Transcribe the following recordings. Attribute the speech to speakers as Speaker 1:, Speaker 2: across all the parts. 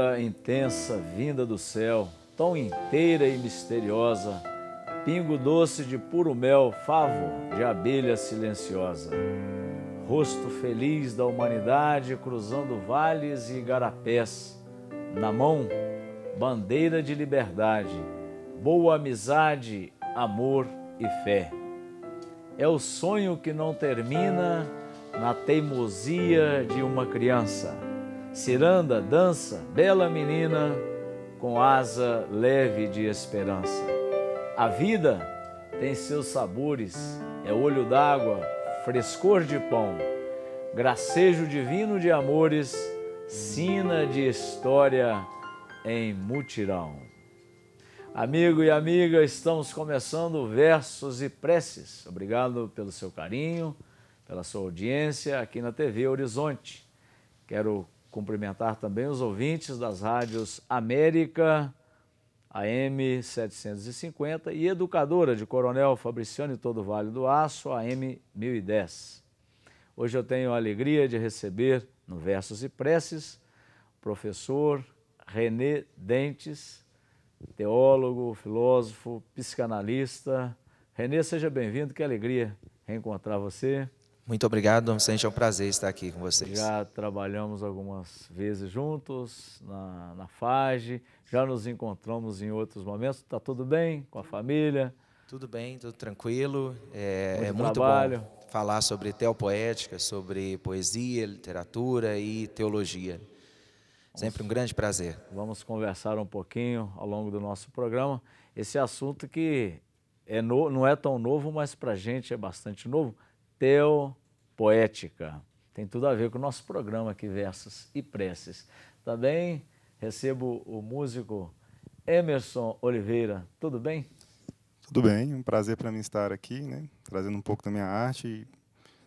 Speaker 1: Tanta intensa vinda do céu, tão inteira e misteriosa, pingo doce de puro mel, favo de abelha silenciosa. Rosto feliz da humanidade cruzando vales e igarapés, na mão, bandeira de liberdade, boa amizade, amor e fé. É o sonho que não termina na teimosia de uma criança. Ciranda, dança, bela menina, com asa leve de esperança. A vida tem seus sabores, é olho d'água, frescor de pão, gracejo divino de amores, sina de história em mutirão. Amigo e amiga, estamos começando Versos e Preces. Obrigado pelo seu carinho, pela sua audiência aqui na TV Horizonte. Quero cumprimentar também os ouvintes das rádios América, AM 750 e Educadora de Coronel Fabriciano e todo o Vale do Aço, AM 1010. Hoje eu tenho a alegria de receber no Versos e Preces o professor René Dentes, teólogo, filósofo, psicanalista. René, seja bem-vindo, que alegria reencontrar você.
Speaker 2: Muito obrigado, Dom Vicente, é um prazer estar aqui com vocês.
Speaker 1: Já trabalhamos algumas vezes juntos na FAGE, já nos encontramos em outros momentos. Está tudo bem com a família?
Speaker 2: Tudo bem, tudo tranquilo. É muito
Speaker 1: trabalho.
Speaker 2: Bom falar sobre teopoética, sobre poesia, literatura e teologia. Sempre um grande prazer. Vamos conversar um pouquinho ao longo do nosso programa. Esse assunto que não é tão novo, mas para a gente é bastante novo. Teopoética. Tem tudo a ver com o nosso programa aqui, Versos e Preces. Também recebo o músico Emerson Oliveira. Tudo bem?
Speaker 3: Tudo bem, um prazer para mim estar aqui, né? Trazendo um pouco da minha arte e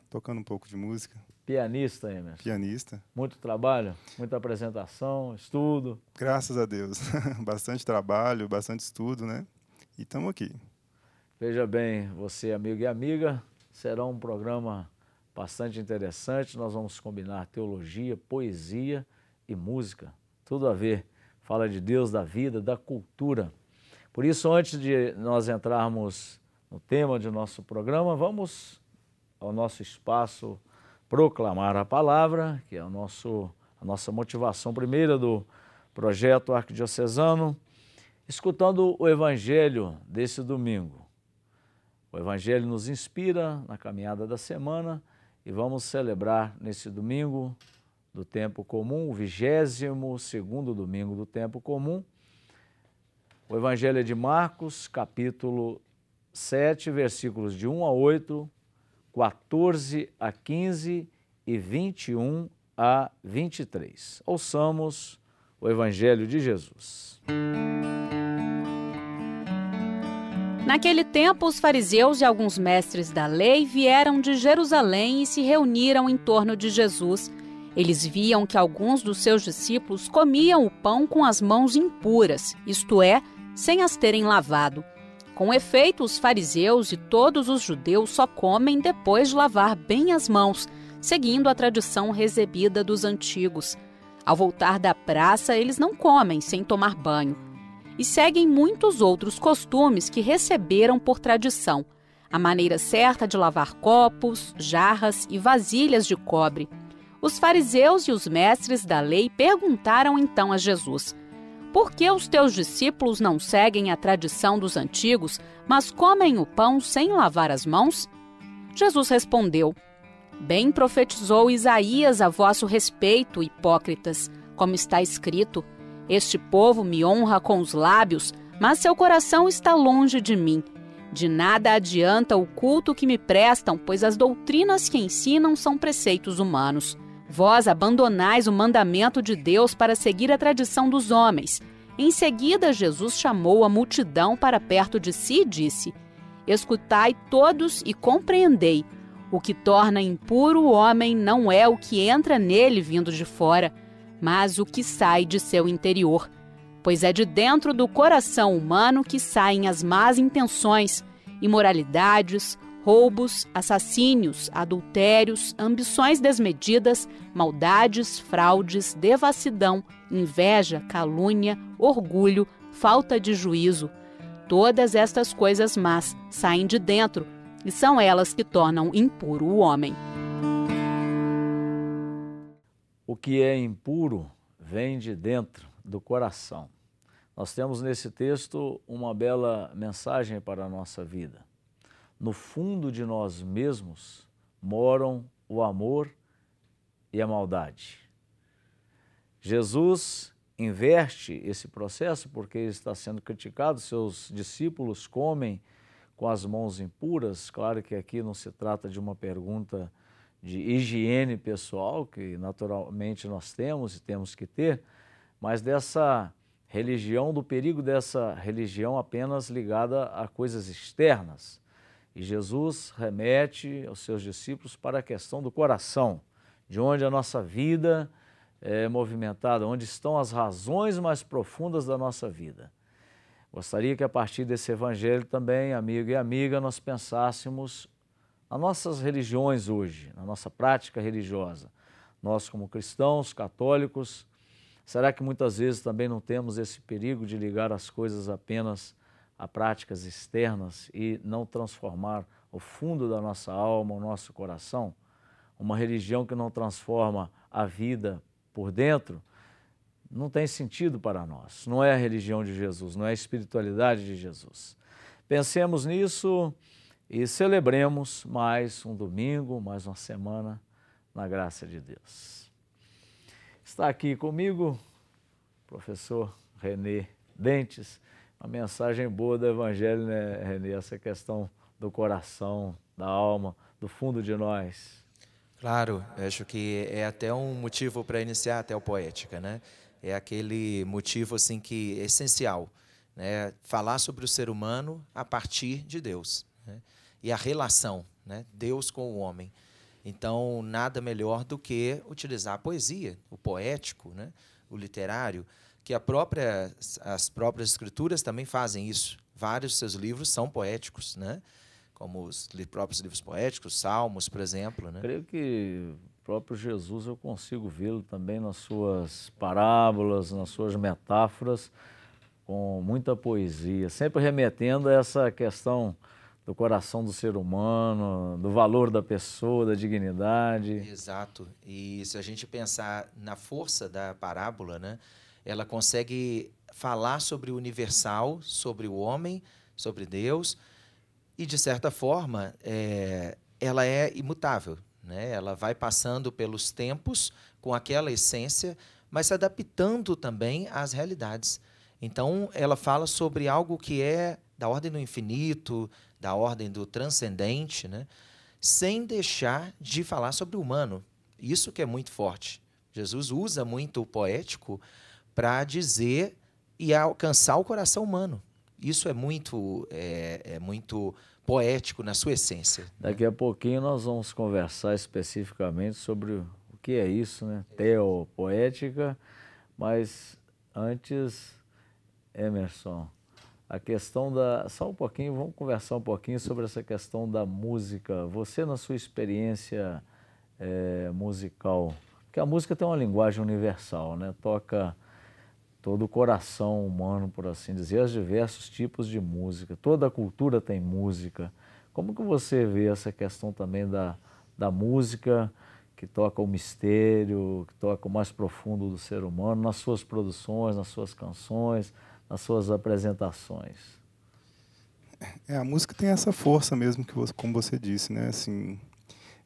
Speaker 3: tocando um pouco de música.
Speaker 1: Pianista, Emerson?
Speaker 3: Pianista.
Speaker 1: Muito trabalho, muita apresentação, estudo?
Speaker 3: Graças a Deus. Bastante trabalho, bastante estudo, né? E estamos aqui.
Speaker 1: Veja bem, você, amigo e amiga, será um programa bastante interessante. Nós vamos combinar teologia, poesia e música. Tudo a ver. Fala de Deus, da vida, da cultura. Por isso, antes de nós entrarmos no tema de nosso programa, vamos ao nosso espaço proclamar a palavra, que é a nossa motivação primeira do projeto arquidiocesano, escutando o Evangelho desse domingo. O Evangelho nos inspira na caminhada da semana e vamos celebrar nesse domingo do tempo comum, o 22º domingo do tempo comum. O Evangelho é de Marcos, capítulo 7, versículos de 1 a 8, 14 a 15 e 21 a 23. Ouçamos o Evangelho de Jesus.
Speaker 4: Naquele tempo, os fariseus e alguns mestres da lei vieram de Jerusalém e se reuniram em torno de Jesus. Eles viam que alguns dos seus discípulos comiam o pão com as mãos impuras, isto é, sem as terem lavado. Com efeito, os fariseus e todos os judeus só comem depois de lavar bem as mãos, seguindo a tradição recebida dos antigos. Ao voltar da praça, eles não comem sem tomar banho. E seguem muitos outros costumes que receberam por tradição. A maneira certa de lavar copos, jarras e vasilhas de cobre. Os fariseus e os mestres da lei perguntaram então a Jesus: por que os teus discípulos não seguem a tradição dos antigos, mas comem o pão sem lavar as mãos? Jesus respondeu: bem profetizou Isaías a vosso respeito, hipócritas, como está escrito: este povo me honra com os lábios, mas seu coração está longe de mim. De nada adianta o culto que me prestam, pois as doutrinas que ensinam são preceitos humanos. Vós abandonais o mandamento de Deus para seguir a tradição dos homens. Em seguida, Jesus chamou a multidão para perto de si e disse: escutai todos e compreendei. O que torna impuro o homem não é o que entra nele vindo de fora, mas o que sai de seu interior. Pois é de dentro do coração humano que saem as más intenções, imoralidades, roubos, assassínios, adultérios, ambições desmedidas, maldades, fraudes, devassidão, inveja, calúnia, orgulho, falta de juízo. Todas estas coisas más saem de dentro e são elas que tornam impuro o homem.
Speaker 1: O que é impuro vem de dentro do coração. Nós temos nesse texto uma bela mensagem para a nossa vida. No fundo de nós mesmos moram o amor e a maldade. Jesus inverte esse processo porque ele está sendo criticado, seus discípulos comem com as mãos impuras. Claro que aqui não se trata de uma pergunta de higiene pessoal, que naturalmente nós temos e temos que ter, mas dessa religião, do perigo dessa religião apenas ligada a coisas externas. E Jesus remete aos seus discípulos para a questão do coração, de onde a nossa vida é movimentada, onde estão as razões mais profundas da nossa vida. Gostaria que a partir desse evangelho também, amigo e amiga, nós pensássemos nas nossas religiões hoje, na nossa prática religiosa. Nós como cristãos, católicos, será que muitas vezes também não temos esse perigo de ligar as coisas apenas a práticas externas e não transformar o fundo da nossa alma, o nosso coração? Uma religião que não transforma a vida por dentro não tem sentido para nós. Não é a religião de Jesus, não é a espiritualidade de Jesus. Pensemos nisso e celebremos mais um domingo, mais uma semana na graça de Deus. Está aqui comigo o professor René Dentes. Uma mensagem boa do Evangelho, né, René? Essa questão do coração, da alma, do fundo de nós.
Speaker 2: Claro, acho que é até um motivo para iniciar até o Poética, né? É aquele motivo assim que é essencial, né? Falar sobre o ser humano a partir de Deus, né? E a relação, né? Deus com o homem. Então, nada melhor do que utilizar a poesia, o poético, né? O literário, que as próprias escrituras também fazem isso. Vários de seus livros são poéticos, né? Como os próprios livros poéticos, Salmos, por exemplo, né?
Speaker 1: Creio que o próprio Jesus eu consigo vê-lo também nas suas parábolas, nas suas metáforas, com muita poesia, sempre remetendo a essa questão do coração do ser humano, do valor da pessoa, da dignidade.
Speaker 2: Exato. E se a gente pensar na força da parábola, né? Ela consegue falar sobre o universal, sobre o homem, sobre Deus, e, de certa forma, ela é imutável, né? Ela vai passando pelos tempos com aquela essência, mas se adaptando também às realidades. Então, ela fala sobre algo que é da ordem do infinito, da ordem do transcendente, né? Sem deixar de falar sobre o humano. Isso que é muito forte. Jesus usa muito o poético para dizer e alcançar o coração humano. Isso é muito poético na sua essência.
Speaker 1: Daqui a pouquinho nós vamos conversar especificamente sobre o que é isso, né? Teopoética, mas antes, Emerson, a questão da... Só um pouquinho, vamos conversar um pouquinho sobre essa questão da música. Você, na sua experiência musical, porque a música tem uma linguagem universal, né? Toca todo o coração humano, por assim dizer, os diversos tipos de música. Toda a cultura tem música. Como que você vê essa questão também da música que toca o mistério, que toca o mais profundo do ser humano, nas suas produções, nas suas canções, nas suas apresentações?
Speaker 3: A música tem essa força mesmo, como você disse, né? Assim,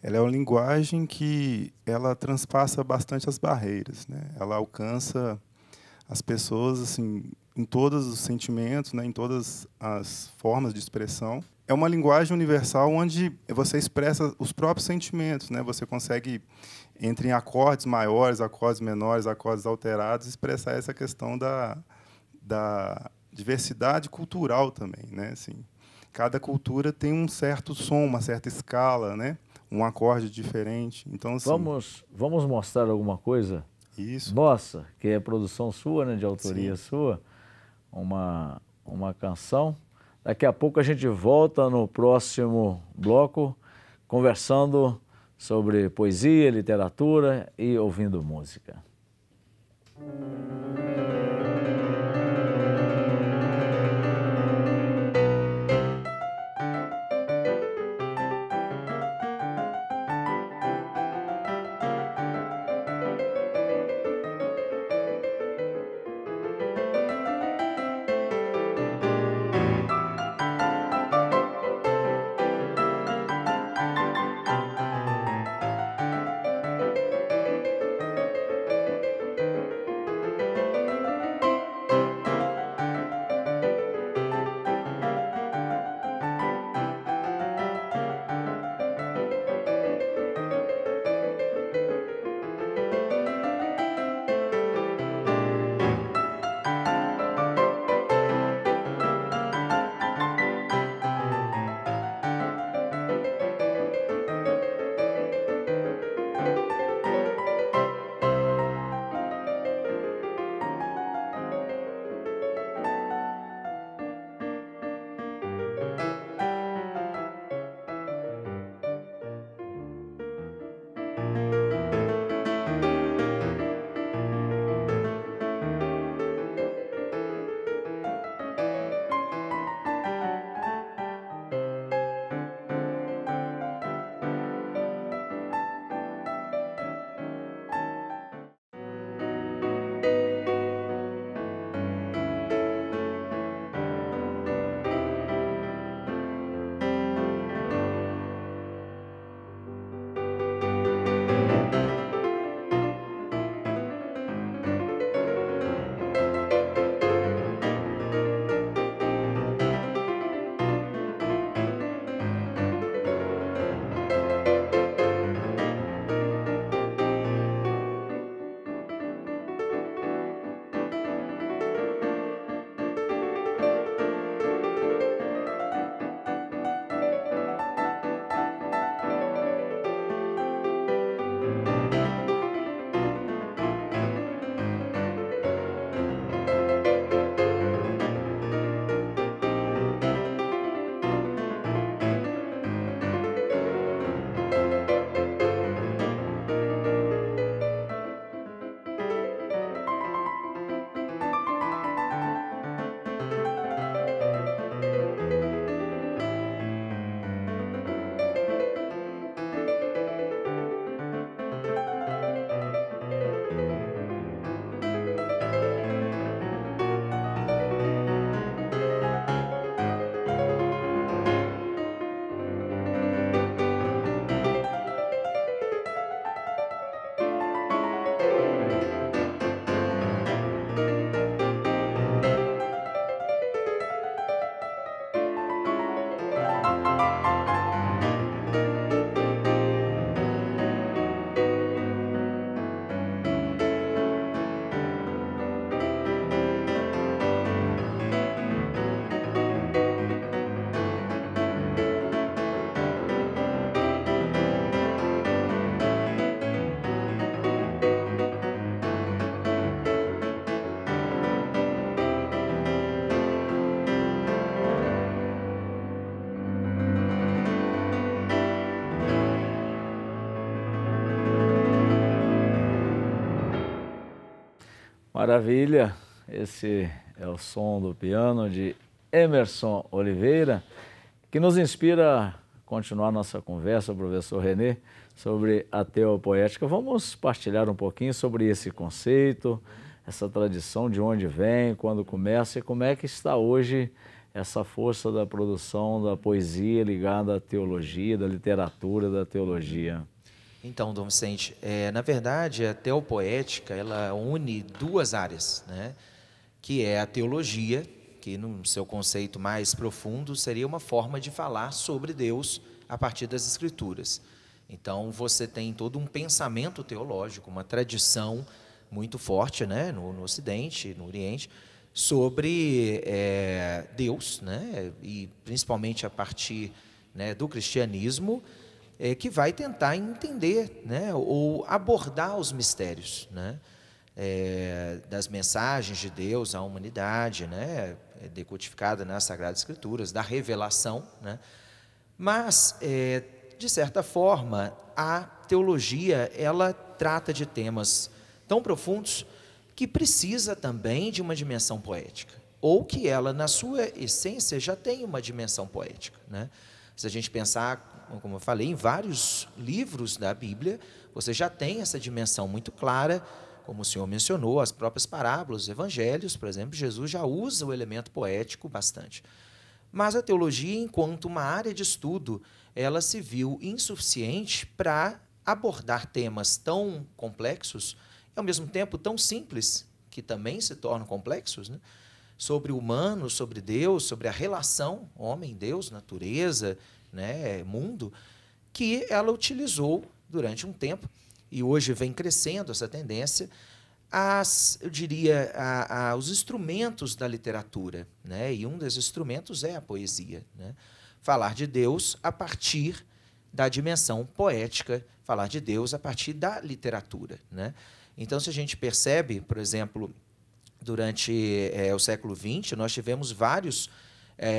Speaker 3: ela é uma linguagem que ela transpassa bastante as barreiras, né? Ela alcança as pessoas assim, em todos os sentimentos, né? Em todas as formas de expressão. É uma linguagem universal onde você expressa os próprios sentimentos, né? Você consegue, entre acordes maiores, acordes menores, acordes alterados, expressar essa questão da diversidade cultural também, né? Assim, cada cultura tem um certo som, uma certa escala, né? Um acorde diferente. Então, assim,
Speaker 1: vamos mostrar alguma coisa?
Speaker 3: Isso.
Speaker 1: Nossa, que é produção sua, né? De autoria
Speaker 3: Sim.
Speaker 1: sua, uma canção. Daqui a pouco a gente volta no próximo bloco, conversando sobre poesia, literatura e ouvindo música. Maravilha, esse é o som do piano de Emerson Oliveira, que nos inspira a continuar nossa conversa, professor Renê, sobre a teopoética. Vamos partilhar um pouquinho sobre esse conceito, essa tradição, de onde vem, quando começa e como é que está hoje essa força da produção da poesia ligada à teologia, da literatura, da teologia.
Speaker 2: Então, Dom Vicente, na verdade, a teopoética, ela une duas áreas, né? Que é a teologia, que no seu conceito mais profundo seria uma forma de falar sobre Deus a partir das Escrituras. Então, você tem todo um pensamento teológico, uma tradição muito forte, né? no Ocidente, no Oriente, sobre Deus, né? E principalmente a partir, né, do cristianismo, que vai tentar entender, né, ou abordar os mistérios, né? das mensagens de Deus à humanidade, né, decodificada nas Sagradas Escrituras, da revelação, né? Mas, de certa forma, a teologia, ela trata de temas tão profundos que precisa também de uma dimensão poética, ou que ela, na sua essência, já tem uma dimensão poética, né? Se a gente pensar, como eu falei, em vários livros da Bíblia, você já tem essa dimensão muito clara, como o senhor mencionou, as próprias parábolas, os evangelhos, por exemplo, Jesus já usa o elemento poético bastante. Mas a teologia, enquanto uma área de estudo, ela se viu insuficiente para abordar temas tão complexos e, ao mesmo tempo, tão simples, que também se tornam complexos, né? Sobre o humano, sobre Deus, sobre a relação homem-Deus, natureza, né, mundo, que ela utilizou durante um tempo, e hoje vem crescendo essa tendência, eu diria, os instrumentos da literatura, né? E um desses instrumentos é a poesia, né? Falar de Deus a partir da dimensão poética, falar de Deus a partir da literatura, né? Então, se a gente percebe, por exemplo, durante o século XX, nós tivemos vários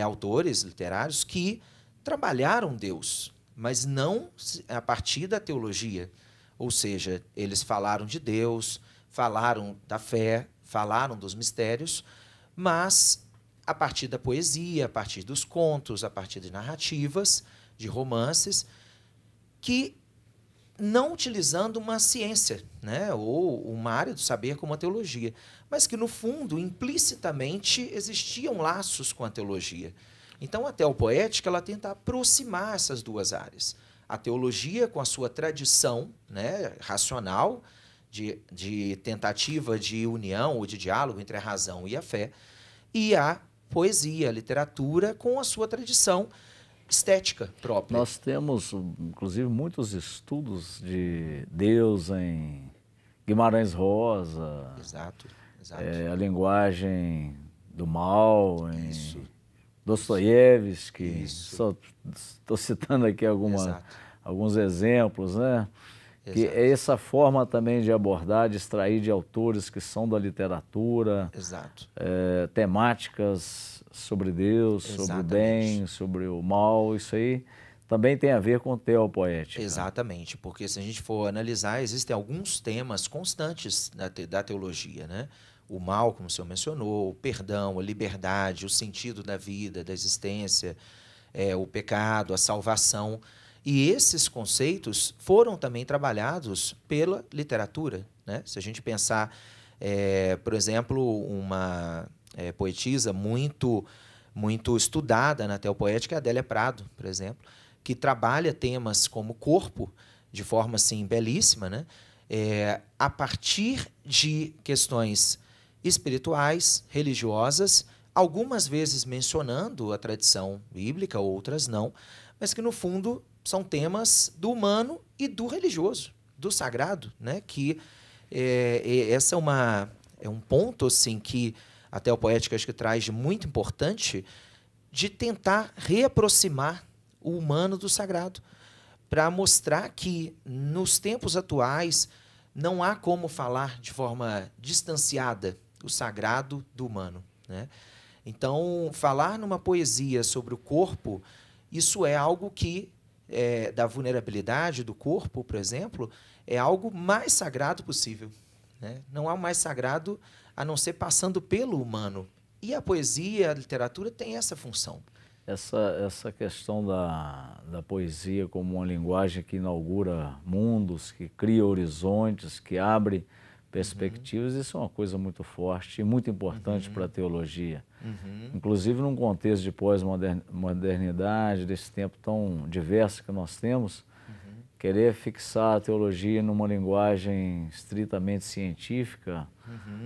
Speaker 2: autores literários que trabalharam Deus, mas não a partir da teologia. Ou seja, eles falaram de Deus, falaram da fé, falaram dos mistérios, mas a partir da poesia, a partir dos contos, a partir de narrativas, de romances, que não utilizando uma ciência, né, ou uma área do saber como a teologia, mas que, no fundo, implicitamente, existiam laços com a teologia. Então, a teopoética ela tenta aproximar essas duas áreas. A teologia, com a sua tradição, né, racional, de tentativa de união ou de diálogo entre a razão e a fé, e a poesia, a literatura, com a sua tradição estética própria.
Speaker 1: Nós temos, inclusive, muitos estudos de Deus em Guimarães Rosa.
Speaker 2: Exato.
Speaker 1: A linguagem do mal em Dostoiévski. Estou citando aqui alguns exemplos, né? Que é essa forma também de abordar, de extrair de autores que são da literatura, temáticas sobre Deus, sobre o bem, sobre o mal, isso aí também tem a ver com teopoética.
Speaker 2: Exatamente, porque se a gente for analisar, existem alguns temas constantes da teologia, né? O mal, como o senhor mencionou, o perdão, a liberdade, o sentido da vida, da existência, o pecado, a salvação. E esses conceitos foram também trabalhados pela literatura, né? Se a gente pensar, por exemplo, uma poetisa muito estudada na teopoética, a Adélia Prado, por exemplo, que trabalha temas como corpo de forma assim belíssima, né? A partir de questões espirituais, religiosas, algumas vezes mencionando a tradição bíblica, outras não, mas que, no fundo, são temas do humano e do religioso, do sagrado, né? Que essa é um ponto assim, que a teopoética acho que traz de muito importante, de tentar reaproximar o humano do sagrado, para mostrar que, nos tempos atuais, não há como falar de forma distanciada o sagrado do humano, né? Então, falar numa poesia sobre o corpo, isso é algo que, da vulnerabilidade do corpo, por exemplo, é algo mais sagrado possível, né? Não há mais sagrado a não ser passando pelo humano. E a poesia, a literatura tem essa função.
Speaker 1: Essa questão da poesia como uma linguagem que inaugura mundos, que cria horizontes, que abre perspectivas, isso é uma coisa muito forte e muito importante para a teologia. Inclusive, num contexto de pós-modernidade, desse tempo tão diverso que nós temos, querer fixar a teologia numa linguagem estritamente científica,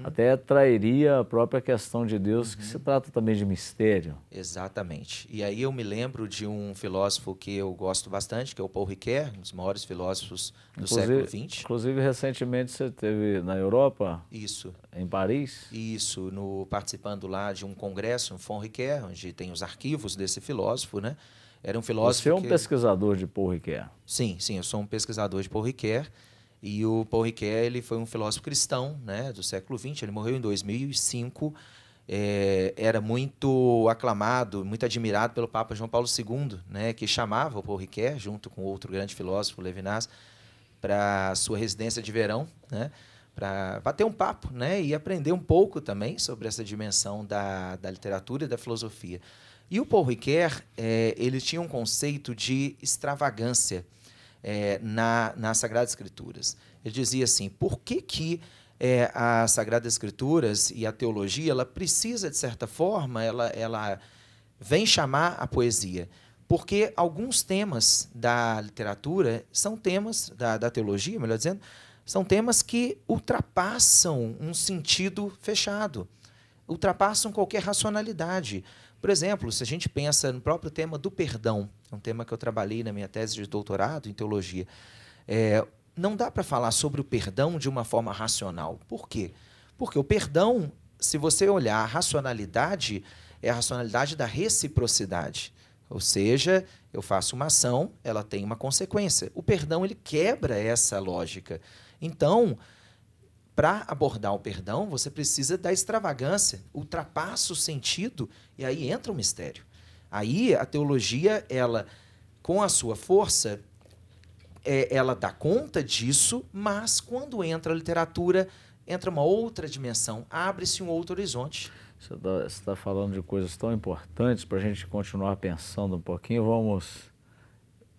Speaker 1: até trairia a própria questão de Deus, que se trata também de mistério.
Speaker 2: Exatamente. E aí eu me lembro de um filósofo que eu gosto bastante, que é o Paul Ricoeur, um dos maiores filósofos do século XX.
Speaker 1: Inclusive, recentemente você esteve na Europa?
Speaker 2: Isso.
Speaker 1: Em Paris?
Speaker 2: Isso, participando lá de um congresso, um Paul Ricoeur, onde tem os arquivos desse filósofo, né? Era um filósofo.
Speaker 1: Você é um pesquisador de Paul Ricoeur?
Speaker 2: Sim, eu sou um pesquisador de Paul Ricoeur. E o Paul Ricoeur, ele foi um filósofo cristão, né, do século XX, ele morreu em 2005, era muito aclamado, muito admirado pelo Papa João Paulo II, né, que chamava o Paul Ricoeur, junto com outro grande filósofo, Levinas, para sua residência de verão, né, para bater um papo, né, e aprender um pouco também sobre essa dimensão da literatura e da filosofia. E o Paul Ricoeur, ele tinha um conceito de extravagância nas Sagradas Escrituras. Ele dizia assim, por que as Sagradas Escrituras e a teologia, ela precisa, de certa forma, ela vem chamar a poesia? Porque alguns temas da literatura são temas, da teologia, melhor dizendo, são temas que ultrapassam um sentido fechado, ultrapassam qualquer racionalidade. Por exemplo, se a gente pensa no próprio tema do perdão, é um tema que eu trabalhei na minha tese de doutorado em teologia, não dá para falar sobre o perdão de uma forma racional. Por quê? Porque o perdão, se você olhar a racionalidade, é a racionalidade da reciprocidade. Ou seja, eu faço uma ação, ela tem uma consequência. O perdão, ele quebra essa lógica. Então, para abordar o perdão, você precisa da extravagância, ultrapassa o sentido, e aí entra o mistério. Aí a teologia, ela, com a sua força, ela dá conta disso, mas quando entra a literatura, entra uma outra dimensão, abre-se um outro horizonte.
Speaker 1: Você está falando de coisas tão importantes para a gente continuar pensando um pouquinho. Vamos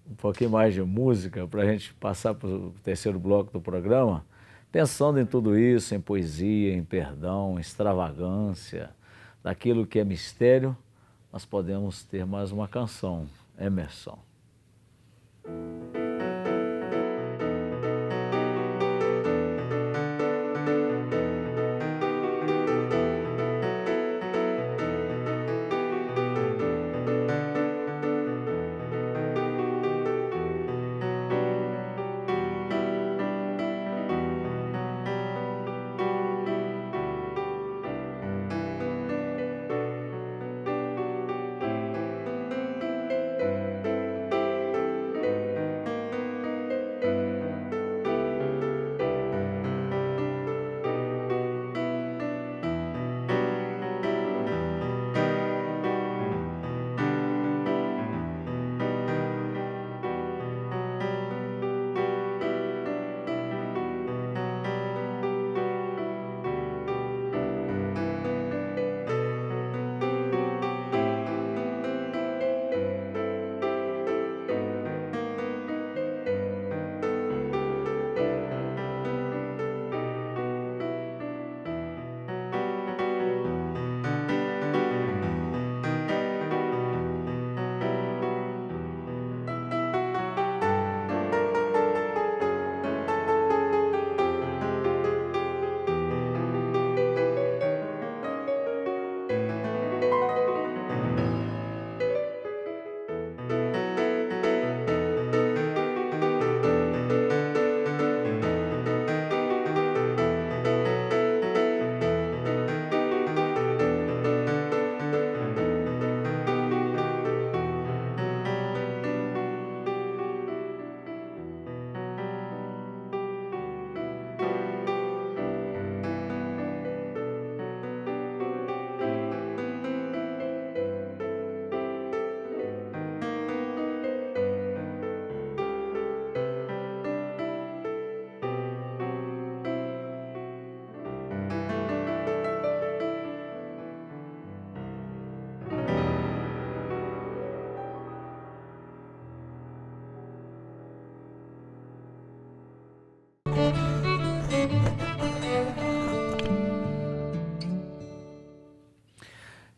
Speaker 1: um pouquinho mais de música para a gente passar para o terceiro bloco do programa. Pensando em tudo isso, em poesia, em perdão, em extravagância, daquilo que é mistério, nós podemos ter mais uma canção, Emerson.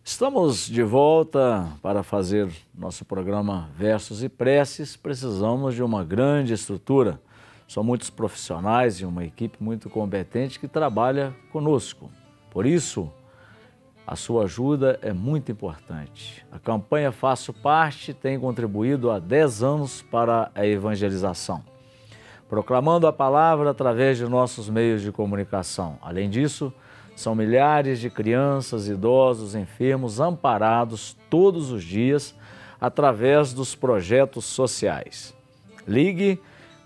Speaker 1: Estamos de volta para fazer nosso programa Versos e Preces. Precisamos de uma grande estrutura. São muitos profissionais e uma equipe muito competente que trabalha conosco. Por isso, a sua ajuda é muito importante. A campanha Faço Parte tem contribuído há 10 anos para a evangelização, proclamando a palavra através de nossos meios de comunicação. Além disso, são milhares de crianças, idosos, enfermos amparados todos os dias através dos projetos sociais. Ligue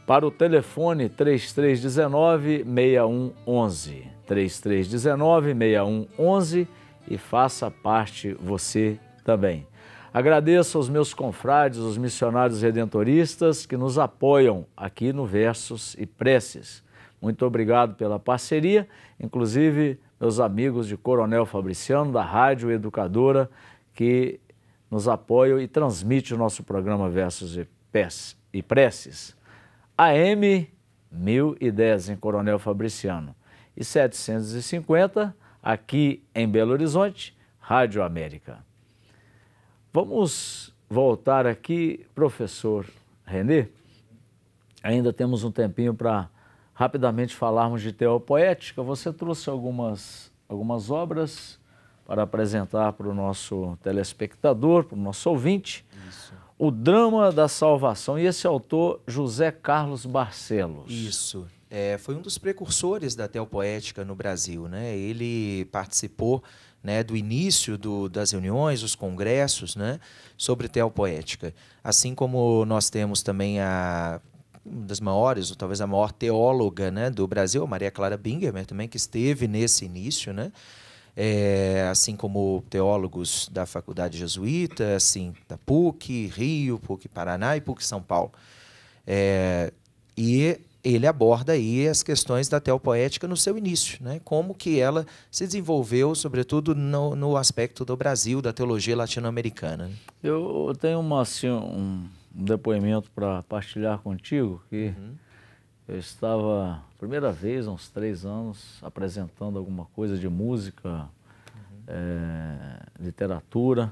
Speaker 1: para o telefone 3319-6111. 3319-6111 e faça parte você também. Agradeço aos meus confrades, os missionários redentoristas que nos apoiam aqui no Versos e Preces. Muito obrigado pela parceria, inclusive meus amigos de Coronel Fabriciano, da Rádio Educadora, que nos apoiam e transmite o nosso programa Versos e Preces. AM 1010 em Coronel Fabriciano e 750 aqui em Belo Horizonte, Rádio América. Vamos voltar aqui, professor Renê. Ainda temos um tempinho para rapidamente falarmos de teopoética. Você trouxe algumas obras para apresentar para o nosso telespectador, para o nosso ouvinte.
Speaker 2: Isso.
Speaker 1: O Drama da Salvação. E esse autor, José Carlos Barcelos.
Speaker 2: Isso. Foi um dos precursores da teopoética no Brasil, né? Ele participou, né, do início das reuniões, dos congressos, né, sobre teopoética. Assim como nós temos também uma das maiores, ou talvez a maior teóloga, né, do Brasil, a Maria Clara Bingemer, também, que esteve nesse início, né? Assim como teólogos da Faculdade Jesuíta, assim, da PUC Rio, PUC Paraná e PUC São Paulo. E ele aborda aí as questões da teopoética no seu início, né? Como que ela se desenvolveu, sobretudo no aspecto do Brasil, da teologia latino-americana.
Speaker 1: Eu tenho um depoimento para partilhar contigo, que eu estava, primeira vez, há uns 3 anos, apresentando alguma coisa de música, literatura,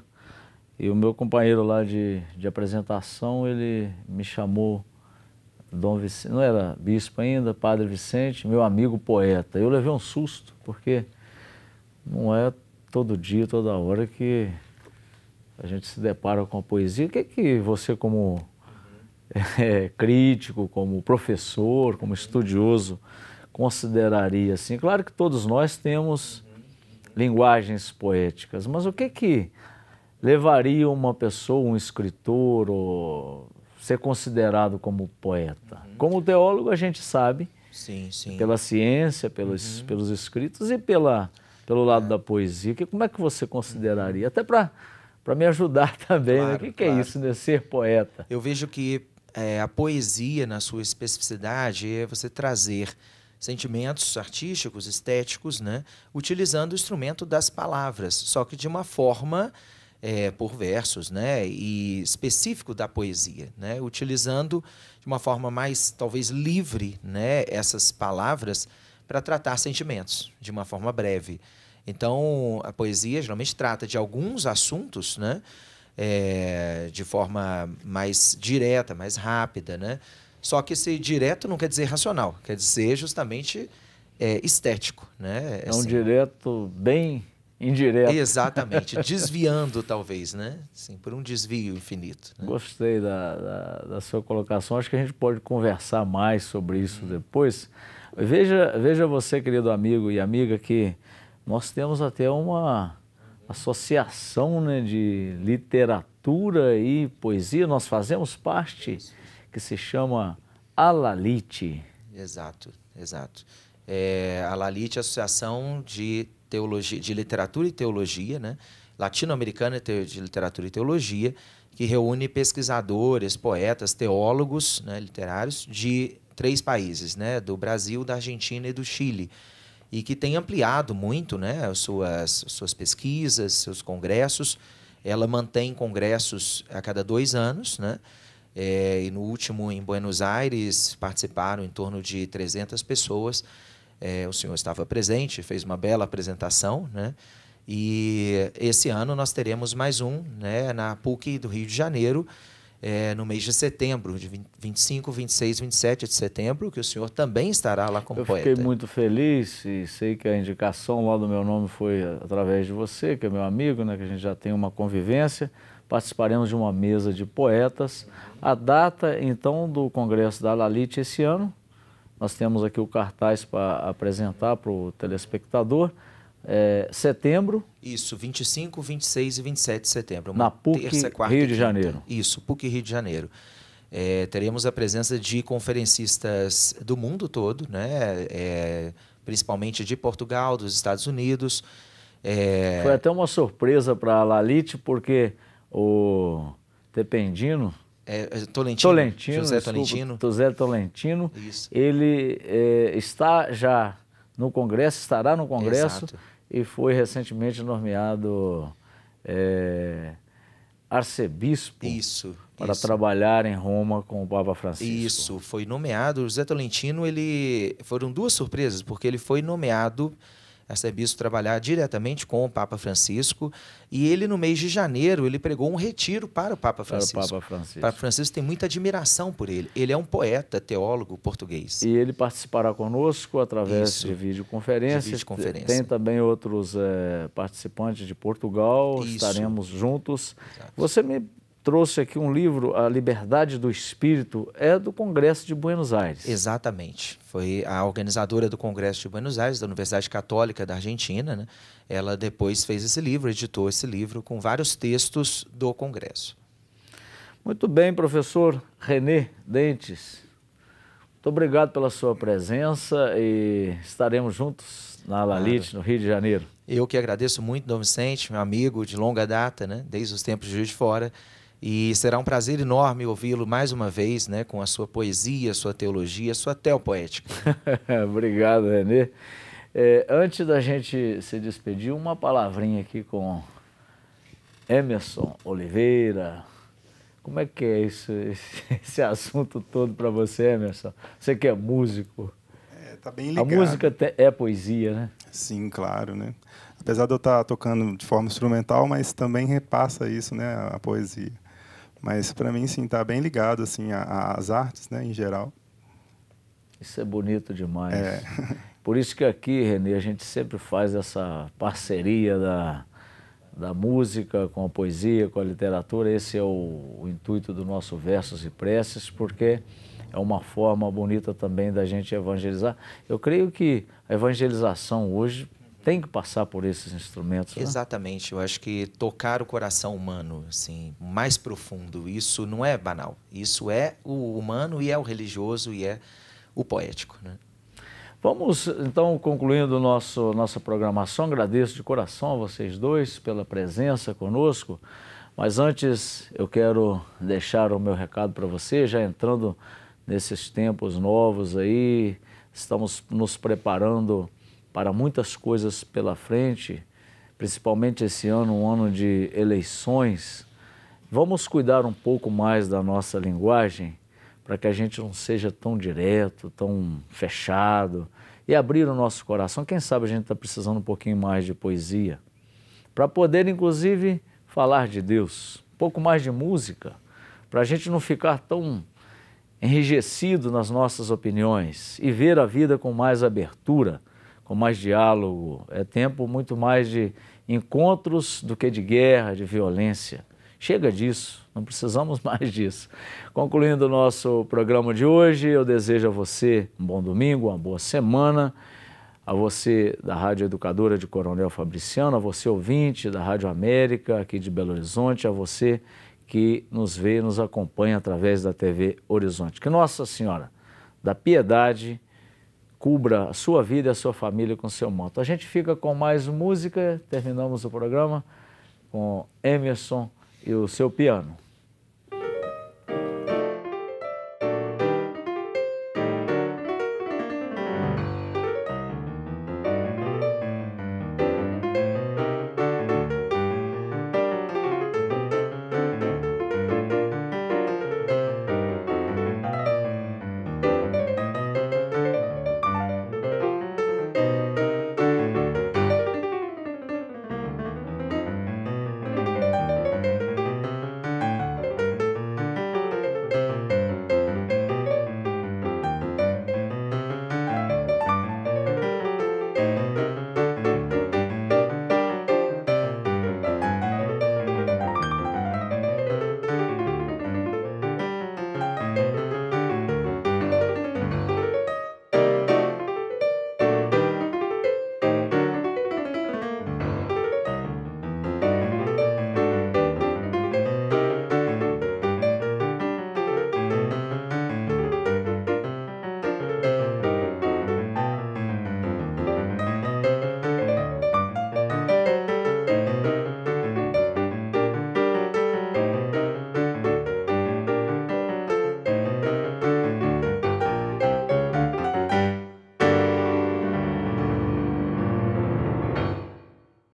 Speaker 1: e o meu companheiro lá de apresentação, ele me chamou, Dom Vicente, não era bispo ainda, Padre Vicente, meu amigo poeta. Eu levei um susto, porque não é todo dia, toda hora que a gente se depara com a poesia. O que é que você, como crítico, como professor, como estudioso, consideraria assim? Claro que todos nós temos linguagens poéticas, mas o que é que levaria uma pessoa, um escritor, ou ser considerado como poeta? Como teólogo, a gente sabe,
Speaker 2: sim,
Speaker 1: pela ciência, pelos escritos e pelo lado da poesia. Como é que você consideraria? Até para me ajudar também,
Speaker 2: claro,
Speaker 1: né? O que é isso, né? Ser poeta?
Speaker 2: Eu vejo que a poesia, na sua especificidade, é você trazer sentimentos artísticos, estéticos, né? Utilizando o instrumento das palavras, só que de uma forma por versos, né, e específico da poesia, né, utilizando de uma forma mais, talvez, livre, né, essas palavras para tratar sentimentos, de uma forma breve. Então, a poesia geralmente trata de alguns assuntos, né, de forma mais direta, mais rápida, né, só que esse direto não quer dizer racional, quer dizer justamente estético, né.
Speaker 1: É um direto bem indireto.
Speaker 2: Exatamente, desviando talvez, né? Sim, por um desvio infinito. Né?
Speaker 1: Gostei da sua colocação, acho que a gente pode conversar mais sobre isso depois. Veja você, querido amigo e amiga, que nós temos até uma associação, né, de literatura e poesia, nós fazemos parte, que se chama Alalite.
Speaker 2: Exato. Alalite, Associação de Teologia, de Literatura e Teologia, né? Latino-Americana de Literatura e Teologia, que reúne pesquisadores, poetas, teólogos, né, literários de 3 países, né? Do Brasil, da Argentina e do Chile, e que tem ampliado muito, né, as suas pesquisas, seus congressos. Ela mantém congressos a cada 2 anos, né? E no último, em Buenos Aires, participaram em torno de 300 pessoas. O senhor estava presente, fez uma bela apresentação, né? E esse ano nós teremos mais um, né, na PUC do Rio de Janeiro, no mês de setembro, de 25, 26, 27 de setembro, que o senhor também estará lá como poeta.
Speaker 1: Eu fiquei muito feliz e sei que a indicação lá do meu nome foi através de você, que é meu amigo, né, que a gente já tem uma convivência. Participaremos de uma mesa de poetas. A data, então, do Congresso da Alalite esse ano, nós temos aqui o cartaz para apresentar para o telespectador. Setembro.
Speaker 2: Isso, 25, 26 e 27 de setembro.
Speaker 1: Na PUC
Speaker 2: terça, quarta
Speaker 1: Rio
Speaker 2: e
Speaker 1: de
Speaker 2: quinta.
Speaker 1: Janeiro.
Speaker 2: Isso, PUC Rio de Janeiro. Teremos a presença de conferencistas do mundo todo, né? Principalmente de Portugal, dos Estados Unidos.
Speaker 1: Foi até uma surpresa para a Lalite, porque o Tependino,
Speaker 2: José Tolentino, isso.
Speaker 1: Ele está já no Congresso, estará no Congresso.
Speaker 2: Exato.
Speaker 1: E foi recentemente nomeado arcebispo para trabalhar em Roma com o Papa Francisco.
Speaker 2: Isso, foi nomeado. O José Tolentino, foram duas surpresas, porque ele foi nomeado arcebispo trabalhar diretamente com o Papa Francisco, e ele, no mês de janeiro, ele pregou um retiro para o Papa Francisco. O Papa Francisco tem muita admiração por ele. Ele é um poeta, teólogo português.
Speaker 1: E ele participará conosco através de videoconferência. Tem também outros participantes de Portugal. Estaremos juntos.
Speaker 2: Exato.
Speaker 1: Você me trouxe aqui um livro, A Liberdade do Espírito, do Congresso de Buenos Aires.
Speaker 2: Exatamente. Foi a organizadora do Congresso de Buenos Aires, da Universidade Católica da Argentina, né? Ela depois fez esse livro, editou esse livro com vários textos do Congresso.
Speaker 1: Muito bem, professor René Dentes. Muito obrigado pela sua presença e estaremos juntos na Lalite, no Rio de Janeiro.
Speaker 2: Eu que agradeço muito, Dom Vicente, meu amigo de longa data, né? Desde os tempos de Juiz de Fora. E será um prazer enorme ouvi-lo mais uma vez, né, com a sua poesia, sua teologia, sua teopoética.
Speaker 1: Obrigado, René. Antes da gente se despedir, uma palavrinha aqui com Emerson Oliveira. Como é que é esse assunto todo para você, Emerson? Você que é músico.
Speaker 3: Tá bem ligado.
Speaker 1: A música é poesia, né?
Speaker 3: Sim, claro, né? Apesar de eu estar tocando de forma instrumental, mas também repassa isso, né, a poesia. Mas para mim, sim, tá bem ligado assim às artes, né, em geral.
Speaker 1: Isso é bonito demais. Por isso que aqui, René, a gente sempre faz essa parceria da música com a poesia, com a literatura. Esse é o intuito do nosso Versos e Preces, porque é uma forma bonita também da gente evangelizar. Eu creio que a evangelização hoje tem que passar por esses instrumentos. Né?
Speaker 2: Exatamente. Eu acho que tocar o coração humano, assim, mais profundo, isso não é banal. Isso é o humano e é o religioso e é o poético. Né?
Speaker 1: Vamos, então, concluindo nossa programação. Agradeço de coração a vocês dois pela presença conosco. Mas antes, eu quero deixar o meu recado para você, já entrando nesses tempos novos aí. Estamos nos preparando para muitas coisas pela frente, principalmente esse ano, um ano de eleições. Vamos cuidar um pouco mais da nossa linguagem, para que a gente não seja tão direto, tão fechado, e abrir o nosso coração. Quem sabe a gente está precisando um pouquinho mais de poesia, para poder, inclusive, falar de Deus, um pouco mais de música, para a gente não ficar tão enrijecido nas nossas opiniões e ver a vida com mais abertura, com mais diálogo. É tempo muito mais de encontros do que de guerra, de violência. Chega disso, não precisamos mais disso. Concluindo o nosso programa de hoje, eu desejo a você um bom domingo, uma boa semana, a você da Rádio Educadora de Coronel Fabriciano, a você ouvinte da Rádio América, aqui de Belo Horizonte, a você que nos vê e nos acompanha através da TV Horizonte. Que Nossa Senhora da Piedade cubra a sua vida e a sua família com seu manto. A gente fica com mais música, terminamos o programa com Emerson e o seu piano.